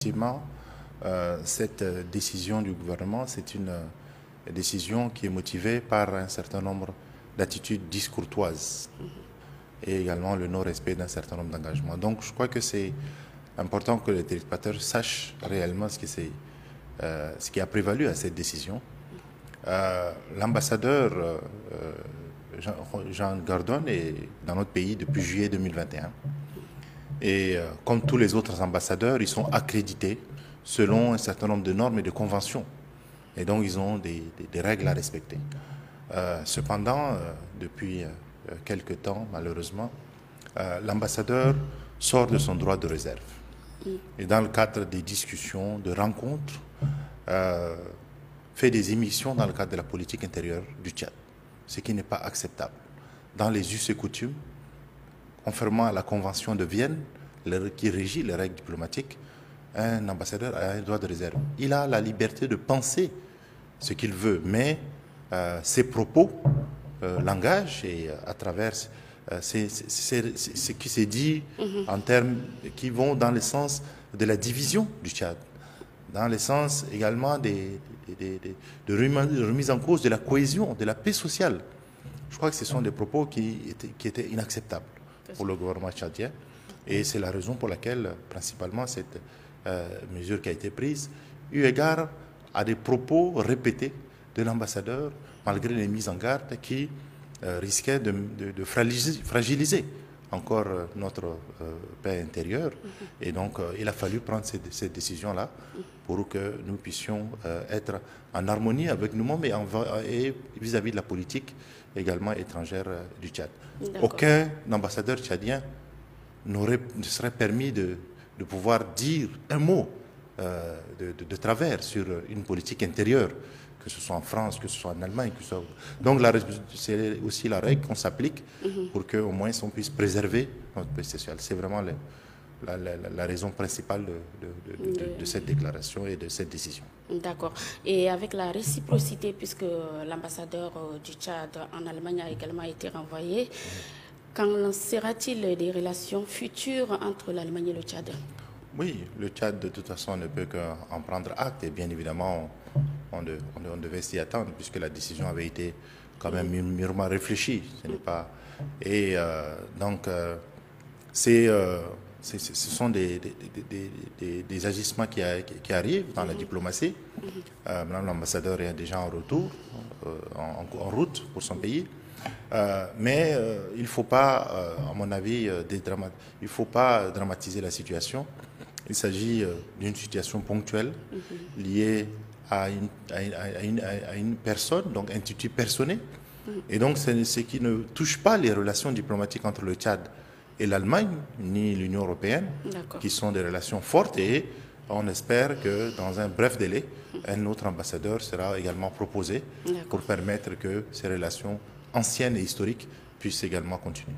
Effectivement, cette décision du gouvernement, c'est une décision qui est motivée par un certain nombre d'attitudes discourtoises et également le non-respect d'un certain nombre d'engagements. Donc je crois que c'est important que les téléspectateurs sachent réellement ce qui a prévalu à cette décision. L'ambassadeur Jean Gordon est dans notre pays depuis juillet 2021. Et comme tous les autres ambassadeurs, ils sont accrédités selon un certain nombre de normes et de conventions. Et donc, ils ont des règles à respecter. Cependant, depuis quelque temps, malheureusement, l'ambassadeur sort de son droit de réserve. Et dans le cadre des discussions, de rencontres, fait des émissions dans le cadre de la politique intérieure du Tchad, ce qui n'est pas acceptable. Dans les us et coutumes, conformément à la Convention de Vienne, qui régit les règles diplomatiques, un ambassadeur a un droit de réserve. Il a la liberté de penser ce qu'il veut, mais ses propos l'engagent et à travers ce qui s'est dit en termes qui vont dans le sens de la division du Tchad, dans le sens également de remise en cause de la cohésion, de la paix sociale. Je crois que ce sont des propos qui étaient inacceptables pour le gouvernement tchadien. Et c'est la raison pour laquelle, principalement, cette mesure qui a été prise, eu égard à des propos répétés de l'ambassadeur, malgré les mises en garde qui risquaient de fragiliser encore notre paix intérieure. Et donc, il a fallu prendre cette décision-là pour que nous puissions être en harmonie avec nous-mêmes et vis-à-vis de la politique également étrangère du Tchad. Aucun ambassadeur tchadien ne serait permis de pouvoir dire un mot de travers sur une politique intérieure, que ce soit en France, que ce soit en Allemagne. Donc c'est aussi la règle qu'on s'applique pour qu'au moins on puisse préserver notre paix sociale. C'est vraiment la raison principale de cette déclaration et de cette décision. D'accord. Et avec la réciprocité, puisque l'ambassadeur du Tchad en Allemagne a également été renvoyé, quand sera-t-il des relations futures entre l'Allemagne et le Tchad? Oui, le Tchad de toute façon ne peut qu'en prendre acte et bien évidemment on devait s'y attendre puisque la décision avait été quand même mûrement réfléchie. Ce n'est pas... Et donc ce sont des agissements qui arrivent dans la diplomatie. Madame l'ambassadeur est déjà en retour, en route pour son pays. Mais il ne faut pas, à mon avis, il faut pas dramatiser la situation. Il s'agit d'une situation ponctuelle liée à une personne, donc un statut personnel. Et donc, c'est ce qui ne touche pas les relations diplomatiques entre le Tchad et l'Allemagne, ni l'Union européenne, qui sont des relations fortes. Et on espère que dans un bref délai, un autre ambassadeur sera également proposé pour permettre que ces relations anciennes et historiques puissent également continuer.